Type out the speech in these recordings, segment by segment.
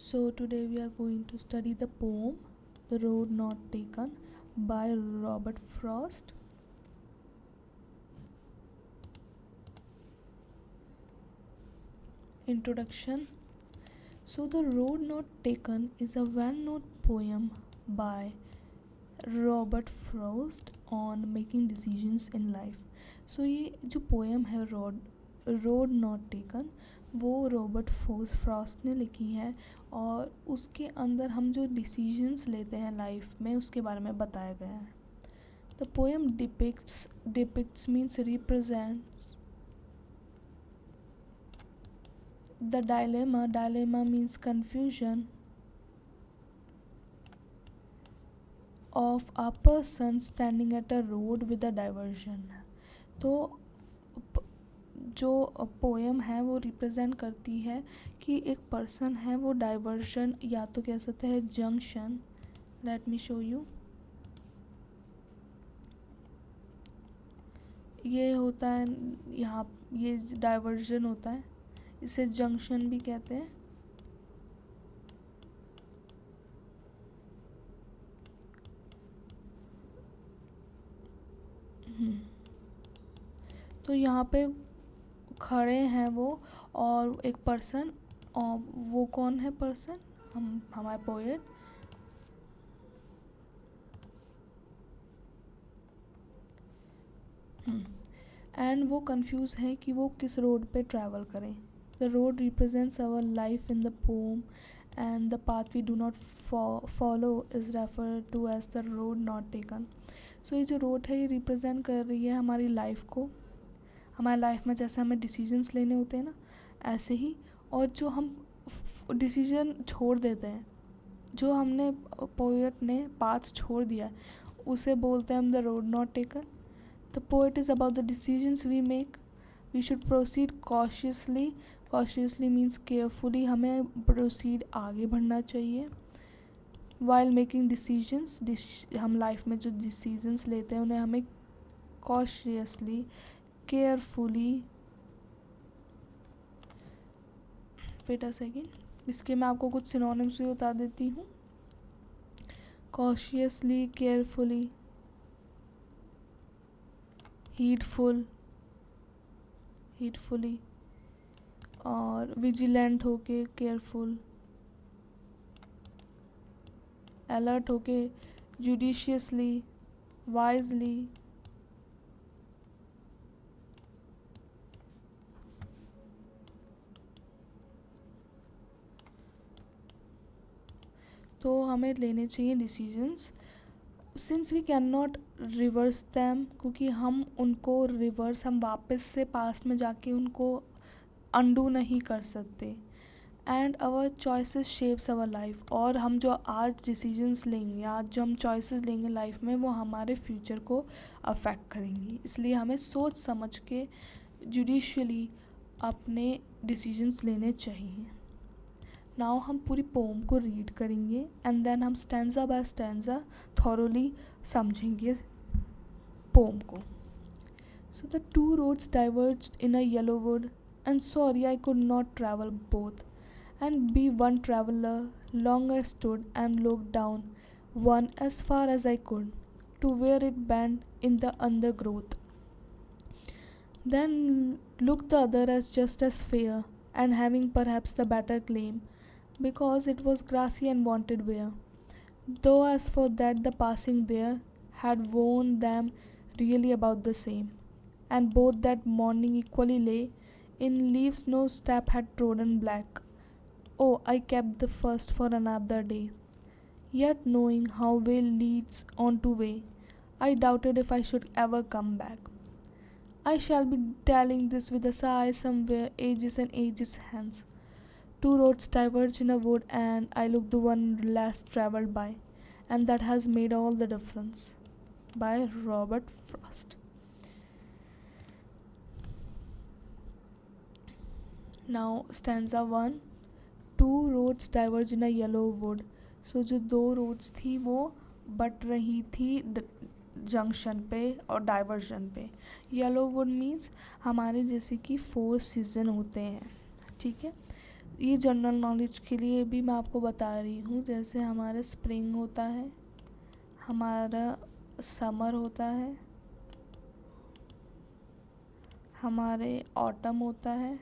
So today we are going to study the poem The Road Not Taken by Robert Frost. Introduction. So The Road Not Taken is a well-known poem by Robert Frost on making decisions in life. So ये जो poem है road not taken वो Robert Frost ने लिखी है और उसके अंदर हम जो डिसीजंस लेते हैं लाइफ में उसके बारे में बताया गया है. The poem depicts means represents the dilemma means confusion of a person standing at a road with a diversion. तो जो पोएम है वो रिप्रेजेंट करती है कि एक पर्सन है वो डाइवर्जन या तो कह सकते हैं junction. Let me show you. ये होता है यहाँ, ये डाइवर्जन होता है, इसे जंक्शन भी कहते हैं. तो यहाँ पे खड़े हैं वो और एक पर्सन, और वो कौन है पर्सन? हमारे पोएट. एंड वो कंफ्यूज है कि वो किस रोड पे ट्रैवल करें. The road represents our life in the poem and the path we do not follow is refer to as the road not taken. So ये जो रोड है ये रिप्रेजेंट कर रही है हमारी लाइफ को. हमारी लाइफ में जैसे हमें डिसीजंस लेने होते हैं ना, ऐसे ही. और जो हम डिसीजन छोड़ देते हैं, जो हमने पोएट ने पाथ छोड़ दिया है, उसे बोलते हैं हम the road not taken. The poet is about the decisions we make. We should proceed cautiously means carefully. हमें प्रोसीड आगे बढ़ना चाहिए. वाइल मेकिंग डिसीजंस, हम लाइफ में जो डिसीजंस लेते हैं उन्हें हमें cautiously, carefully. Wait a second, इसके मैं आपको कुछ सिनोनिम्स भी बता देती हूँ. कॉशियसली, केयरफुली, हीडफुली और विजिलेंट होके केयरफुल, अलर्ट होके जुडिशियसली, वाइजली. तो हमें लेने चाहिए decisions. Since we can not reverse them, क्योंकि हम उनको रिवर्स, हम वापस से पास्ट में जाके उनको अंडू नहीं कर सकते. And our choices shapes our life. और हम जो आज डिसीजंस लेंगे, आज जो हम चॉइसेस लेंगे लाइफ में, वो हमारे फ्यूचर को अफेक्ट करेंगी. इसलिए हमें सोच समझ के जुडिशियली अपने डिसीजंस लेने चाहिए. नाउ हम पूरी पोम को रीड करेंगे एंड देन हम स्टैंजा बाय स्टैंजा थॉरोली समझेंगे पोम को. So the two roads diverged in a yellow wood and sorry I could not travel both and be one traveler. Long I stood and looked down one as far as I could to where it bent in the undergrowth. Then looked the other as just as fair and having perhaps the better claim because it was grassy and wanted wear. Though as for that the passing there had worn them really about the same, and both that morning equally lay in leaves no step had trodden black. Oh, I kept the first for another day. Yet knowing how way leads on to way, I doubted if I should ever come back. I shall be telling this with a sigh somewhere ages and ages hence. Two roads diverge in a wood and I look the one less travelled by, and that has made all the difference. By Robert Frost. Now stanza 1. Two roads diverge in a yellow wood. So जो दो roads थी वो but रही थी junction पे और diversion पे. Yellow would means हमारे जैसे कि 4 सीज़न होते हैं, ठीक है. ये जनरल नॉलेज के लिए भी मैं आपको बता रही हूँ। जैसे हमारा स्प्रिंग होता है, हमारा समर होता है, हमारे ऑटम होता है,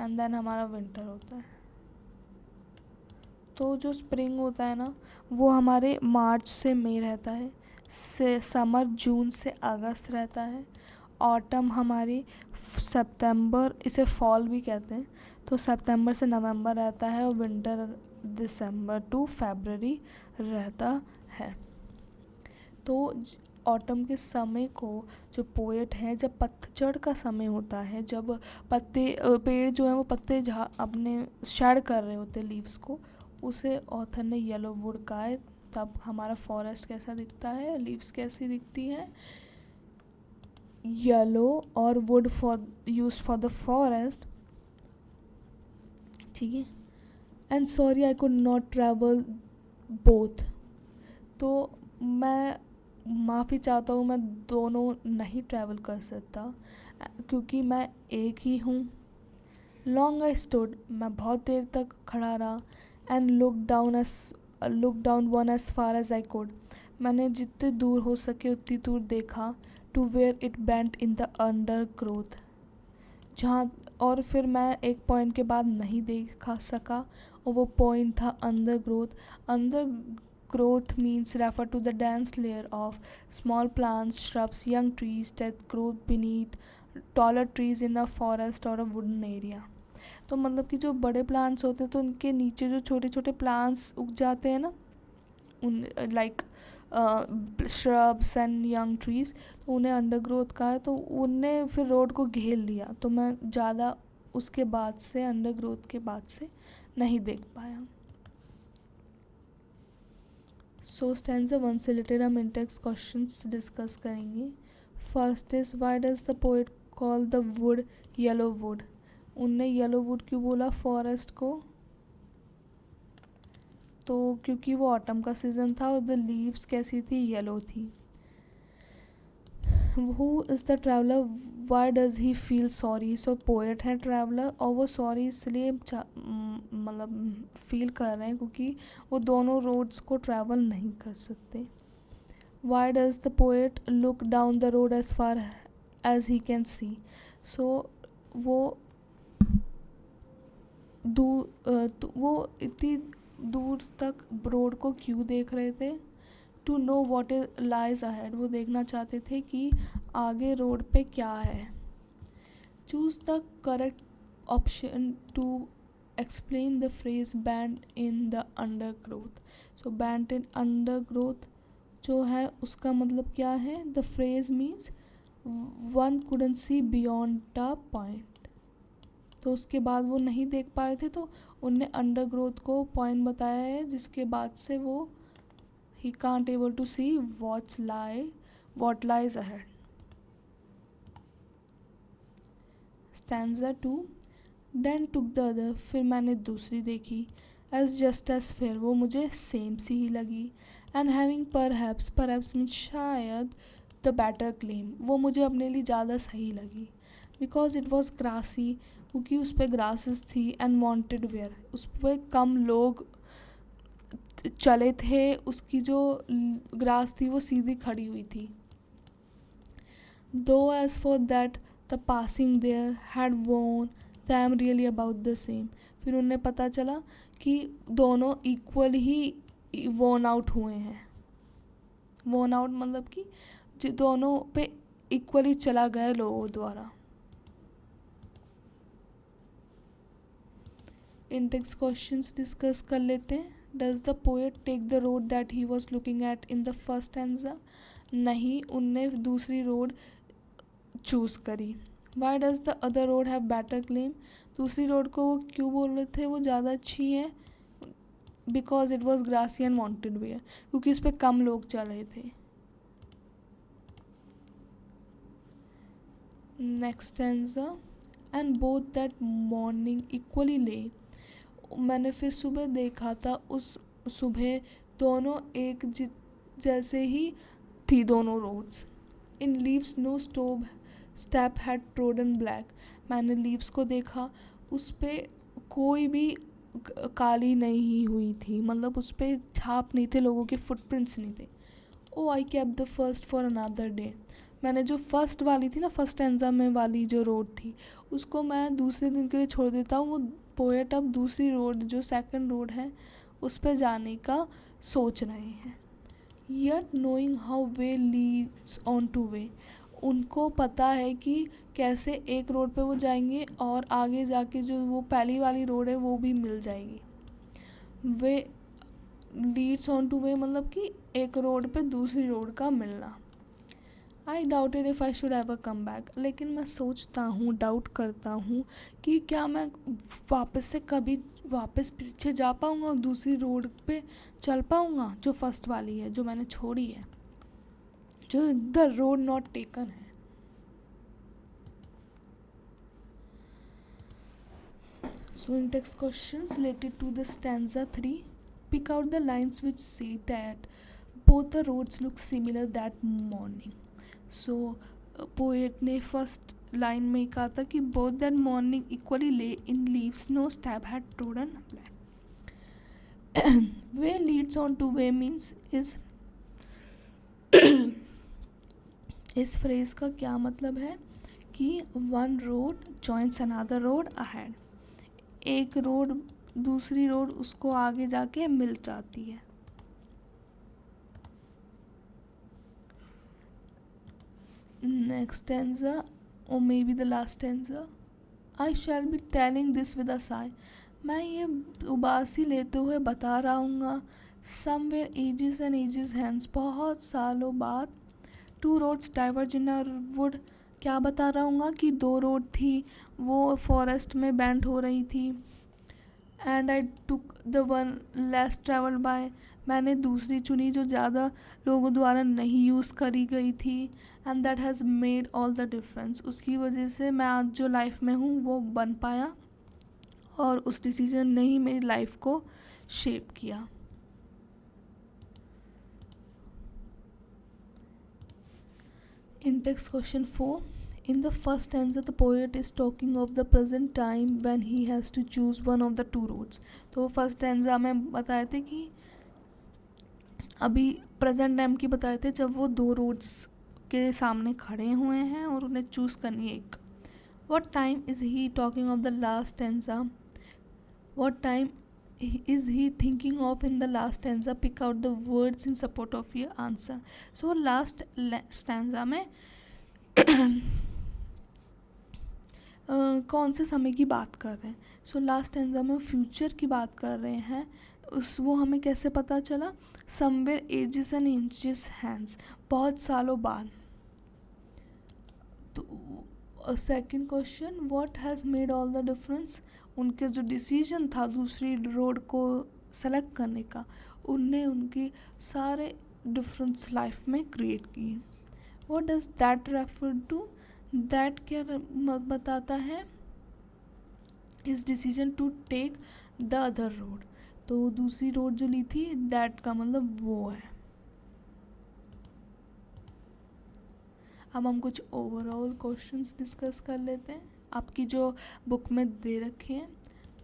एंड देन हमारा विंटर होता है। तो जो स्प्रिंग होता है ना, वो हमारे मार्च से मई रहता है, से समर जून से अगस्त रहता है, ऑटम हमारी सितंबर, इसे फॉल भी कहते हैं, तो सितंबर से नवंबर रहता है, और विंटर दिसंबर टू फरवरी रहता है। तो ऑटम के समय को जो पोएट हैं, जब पतझड़ का समय होता है, जब पत्ते पेड़ जो है वो पत्ते अपने शेड कर रहे होते लीव्स को, उसे ऑथर ने येलो वुड कहा है। तब हमारा फॉरेस्ट कैसा दिखता है, लीव्स कैसी दिखती हैं, येलो, और would for use for the forest, ठीक है। And sorry I could not travel both, तो मैं माफ़ी चाहता हूँ, मैं दोनों नहीं ट्रैवल कर सकता क्योंकि मैं एक ही हूँ। लॉन्ग आई स्टूड, मैं बहुत देर तक खड़ा रहा, and look down one as far as I could, मैंने जितने दूर हो सके उतनी दूर देखा, to where it bent in the undergrowth, जहाँ, और फिर मैं एक पॉइंट के बाद नहीं देखा सका, और वो पॉइंट था under growth. Under growth means refer to the dense layer of small plants, shrubs, young trees that grow beneath taller trees in a forest or a wooden area। तो मतलब कि जो बड़े प्लांट्स होते हैं तो उनके नीचे जो छोटे छोटे प्लांट्स उग जाते हैं ना, उन like shrubs and young trees, तो उन्हें अंडरग्रोथ कहा है। तो उनने फिर रोड को घेर लिया, तो मैं ज़्यादा उसके बाद से, अंडरग्रोथ के बाद से नहीं देख पाया। सो स्टैंजा 1 से रिलेटेड हम इंटेक्स क्वेश्चंस डिस्कस करेंगे। First is why does the poet call the wood yellow would, उनने येलो वुड क्यों बोला फॉरेस्ट को, तो क्योंकि वो ऑटम का सीज़न था और द लीव्स कैसी थी, येलो थी। Who is the traveller, why does he feel sorry, so poet है ट्रैवलर, और वो सॉरी इसलिए मतलब फील कर रहे हैं क्योंकि वो दोनों रोड्स को ट्रैवल नहीं कर सकते। Why does the poet look down the road as far as he can see, so वो वो इतनी दूर तक रोड को क्यों देख रहे थे, to know what is lies ahead, वो देखना चाहते थे कि आगे रोड पे क्या है। Choose the correct option to explain the phrase bend in the undergrowth. So bend in undergrowth जो है उसका मतलब क्या है, the phrase means one couldn't see beyond the point, तो उसके बाद वो नहीं देख पा रहे थे, तो उनने अंडर ग्रोथ को पॉइंट बताया है, जिसके बाद से वो he can't able to see what lies ahead। Stanza 2, then took the other, फिर मैंने दूसरी देखी, as just as फिर वो मुझे सेम सी ही लगी, and having perhaps means शायद the better claim, वो मुझे अपने लिए ज़्यादा सही लगी, because it was grassy, क्योंकि उस पर grasses थी, and wanted wear, उस पर कम लोग चले थे, उसकी जो ग्रास थी वो सीधी खड़ी हुई थी। Though as for that the passing there had worn them really about the same, फिर उन्हें पता चला कि दोनों इक्वल ही वोन आउट हुए हैं। वोन आउट मतलब कि जो दोनों पे इक्वली चला गया लोगों द्वारा। इंटेक्स क्वेश्चंस डिस्कस कर लेते हैं। Does the poet take the road that he was looking at in the first stanza? नहीं, उनने दूसरी रोड चूज़ करी। Why does the other road have better claim? दूसरी रोड को वो क्यों बोल रहे थे वो ज़्यादा अच्छी है, because it was grassy and wanted wear, क्योंकि उस पर कम लोग चल रहे थे। Next stanza, and both that morning equally lay, मैंने फिर सुबह देखा था, उस सुबह दोनों एक जैसे ही थी दोनों roads. In leaves no stop step had trodden black, मैंने लीव्स को देखा, उस पे कोई भी काली नहीं हुई थी, मतलब उस पे छाप नहीं थे, लोगों के फुटप्रिंट्स नहीं थे। Oh I kept the first for another day. मैंने जो फर्स्ट वाली थी ना, फर्स्ट स्टैंजा में वाली जो रोड थी, उसको मैं दूसरे दिन के लिए छोड़ देता हूँ। वो पोएट अब दूसरी रोड, जो सेकंड रोड है, उस पर जाने का सोच रहे हैं। Yet knowing how way Leeds on two way, उनको पता है कि कैसे एक रोड पे वो जाएंगे और आगे जाके जो वो पहली वाली रोड है वो भी मिल जाएगी। वे लीड्स ऑन टू वे मतलब कि एक रोड पे दूसरी रोड का मिलना। आई doubted if I should ever come back, लेकिन मैं सोचता हूँ, डाउट करता हूँ कि क्या मैं वापस से कभी वापस पीछे जा पाऊँगा और दूसरी रोड पे चल पाऊँगा जो फर्स्ट वाली है, जो मैंने छोड़ी है, जो द रोड नॉट टेकन है। So in text questions related to the stanza 3, pick out the lines which say that both the roads look similar that morning. So poet ने first line में कहा था कि both that morning equally lay in leaves, no step had trodden black. Way leads on to way means इस phrase का क्या मतलब है कि one road joints another road ahead, एक रोड दूसरी रोड उसको आगे जाके मिल जाती है। Next stanza or maybe the last stanza, I shall be telling this with a sigh, मैं ये उबासी लेते हुए बता रहा हूँ, somewhere ages and ages hence, बहुत सालों बाद, two roads diverge in a wood, क्या बता रहा हूँ कि दो रोड थी, वो फॉरेस्ट में बैंड हो रही थी। And I took the one less travelled by, मैंने दूसरी चुनी जो ज़्यादा लोगों द्वारा नहीं यूज़ करी गई थी। And that has made all the difference, उसकी वजह से मैं आज जो लाइफ में हूँ वो बन पाया, और उस डिसीजन ने ही मेरी लाइफ को शेप किया। In text question 4, in the first stanza the poet is talking of the present time when he has to choose one of the two roads. तो फर्स्ट stanza में बताए थे कि अभी प्रेजेंट टाइम की बताए थे जब वो दो रोड्स के सामने खड़े हुए हैं और उन्हें चूज़ करनी है एक। What time is he talking of the last stanza? What time is he thinking of in the last stanza? Pick out the words in support of your answer. So last stanza में कौन से समय की बात कर रहे हैं? So last stanza में फ्यूचर की बात कर रहे हैं। वो हमें कैसे पता चला? Somewhere ages and ages hence, बहुत सालों बाद। तो second question, what has made all the difference? उनके जो डिसीजन था दूसरी रोड को सेलेक्ट करने का, उनने उनकी सारे डिफरेंस लाइफ में क्रिएट किए। What does that refer to? That क्या बताता है? इस decision to take the other road, तो दूसरी रोड जो ली थी, दैट का मतलब वो है। अब हम कुछ ओवरऑल क्वेश्चंस डिस्कस कर लेते हैं, आपकी जो बुक में दे रखे हैं।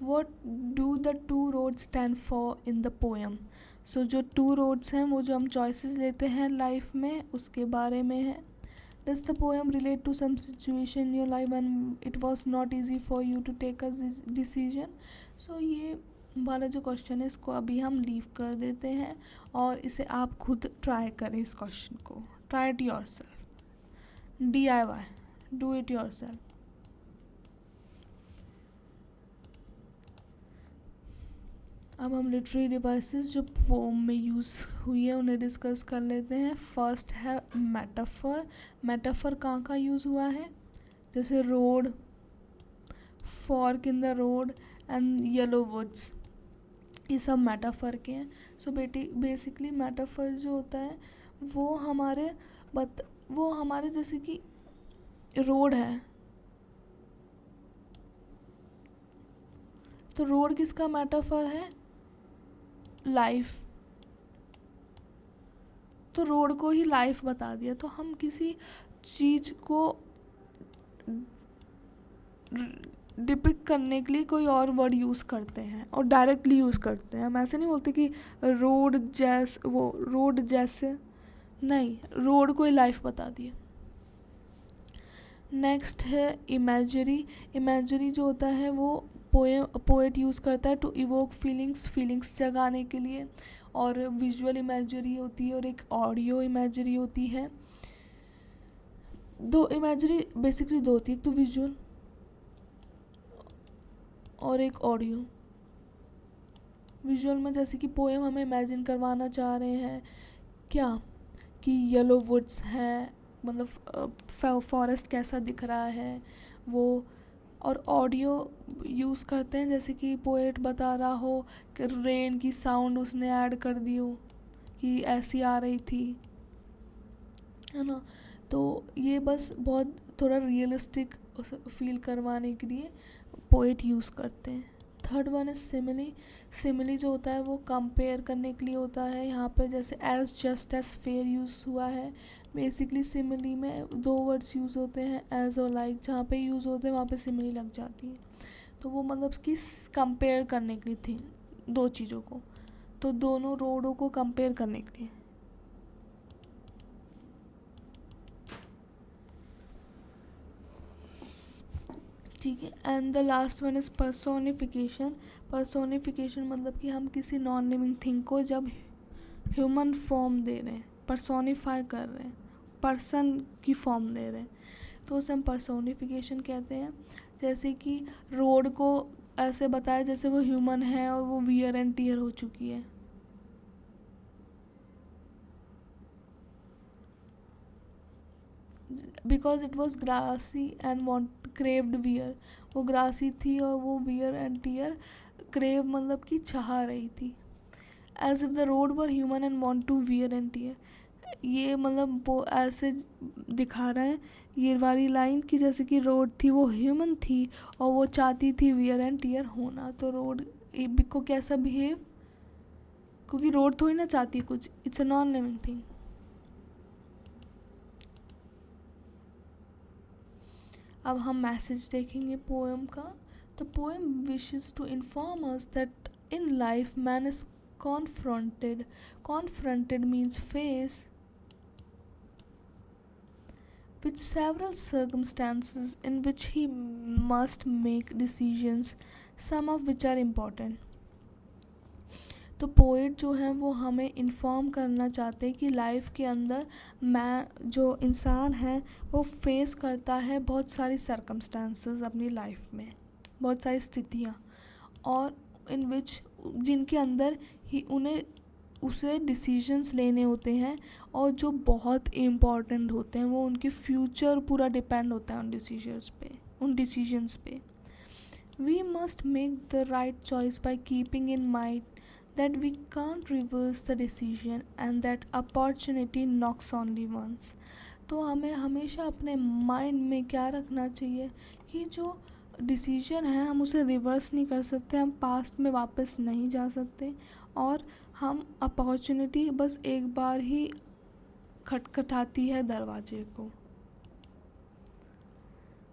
What do the two roads stand for in the poem? So जो टू रोड्स हैं वो जो हम चॉइसेस लेते हैं लाइफ में, उसके बारे में है। Does the poem relate to some situation in your life when it was not easy for you to take a decision? So ये वाला जो क्वेश्चन है इसको अभी हम लीव कर देते हैं और इसे आप खुद ट्राई करें। इस क्वेश्चन को try it your self, DIY, do it your self. अब हम लिटरेरी डिवाइसेस जो पोम में यूज़ हुई है उन्हें डिस्कस कर लेते हैं। फर्स्ट है मेटाफर। मेटाफर कहाँ का यूज़ हुआ है? जैसे road, fork in the road and yellow woods, ये सब मेटाफर के हैं। सो बेसिकली मेटाफर जो होता है वो हमारे जैसे कि रोड है, तो रोड किसका मेटाफर है? लाइफ। तो रोड को ही लाइफ बता दिया। तो हम किसी चीज़ को डिपिक्ट करने के लिए कोई और वर्ड यूज़ करते हैं और डायरेक्टली यूज़ करते हैं। हम ऐसे नहीं बोलते कि रोड जैसे, नहीं, रोड कोई लाइफ बता दिए। नेक्स्ट है इमेजरी। इमेजरी जो होता है वो पोएट यूज़ करता है टू इवोक फीलिंग्स जगाने के लिए। और विजुअल इमेजरी होती है और एक ऑडियो इमेजरी होती है। दो इमेजरी बेसिकली दो होती है, एक तो विजुअल और एक ऑडियो। विजुअल में जैसे कि पोएम हमें इमेजिन करवाना चाह रहे हैं क्या, कि येलो वुड्स हैं, मतलब फॉरेस्ट कैसा दिख रहा है वो। और ऑडियो यूज़ करते हैं जैसे कि पोएट बता रहा हो कि रेन की साउंड उसने ऐड कर दी हो कि ऐसी आ रही थी, है ना। तो ये बस बहुत थोड़ा रियलिस्टिक फील करवाने के लिए पोएट यूज़ करते हैं। Third one is simile. Simile जो होता है वो कंपेयर करने के लिए होता है। यहाँ पे जैसे as, just, as, fair use हुआ है। बेसिकली सिमिली में दो वर्ड्स यूज़ होते हैं, एज और लाइक। जहाँ पे यूज़ होते हैं वहाँ पे सिमिली लग जाती है। तो वो मतलब कि कंपेयर करने के लिए थी दो चीज़ों को, तो दोनों रोडों को कंपेयर करने के लिए। ठीक है। And the last one is personification. Personification मतलब कि हम किसी नॉन लिविंग थिंग को जब ह्यूमन फॉर्म दे रहे हैं, पर्सोनिफाई कर रहे हैं, पर्सन की फॉर्म दे रहे हैं, तो उसे हम पर्सोनिफिकेशन कहते हैं। जैसे कि रोड को ऐसे बताया जैसे वो ह्यूमन है और वो वियर एंड टीयर हो चुकी है। Because it was grassy and want craved wear. वो ग्रासी थी और वो वियर एंड टीयर, क्रेव मतलब कि चाह रही थी। As if the road were human and want to wear and tear. ये मतलब वो ऐसे दिखा रहा है ये वाली लाइन कि जैसे कि रोड थी वो ह्यूमन थी और वो चाहती थी वियर एंड टीयर होना। तो रोड को कैसा बिहेव, क्योंकि रोड थोड़ी ना चाहती कुछ, it's a non living thing. अब हम मैसेज देखेंगे पोएम का। The poem wishes to inform us that in life man is confronted. Confronted means face with several circumstances in which he must make decisions, some of which are important. तो poet जो है वो हमें inform करना चाहते हैं कि life के अंदर मैं जो इंसान है वो फेस करता है बहुत सारी सर्कमस्टांसेस अपनी लाइफ में, बहुत सारी स्थितियाँ, और इन विच जिनके अंदर ही उसे डिसीजंस लेने होते हैं और जो बहुत इम्पॉर्टेंट होते हैं। वो उनके फ्यूचर पूरा डिपेंड होता है उन डिसीजंस पे। We must make the right choice by keeping in mind that we can't reverse the decision and that opportunity knocks only once. तो हमें हमेशा अपने माइंड में क्या रखना चाहिए कि जो डिसीजन है हम उसे रिवर्स नहीं कर सकते, हम पास्ट में वापस नहीं जा सकते, और हम अपॉर्चुनिटी बस एक बार ही खटखटाती है दरवाजे को।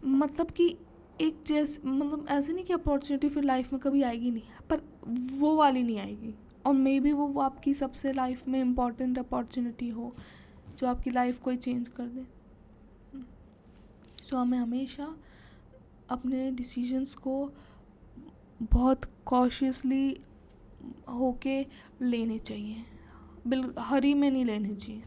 मतलब कि एक मतलब ऐसे नहीं कि अपॉर्चुनिटी फिर लाइफ में कभी आएगी नहीं, पर वो वाली नहीं आएगी, और मे बी वो आपकी सबसे लाइफ में इम्पॉर्टेंट अपॉर्चुनिटी हो जो आपकी लाइफ को ही चेंज कर दे। सो हमें हमेशा अपने डिसीजंस को बहुत कॉशियसली होके लेने चाहिए, हरी में नहीं लेने चाहिए।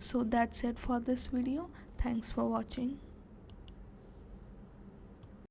So that's it for this video. Thanks for watching.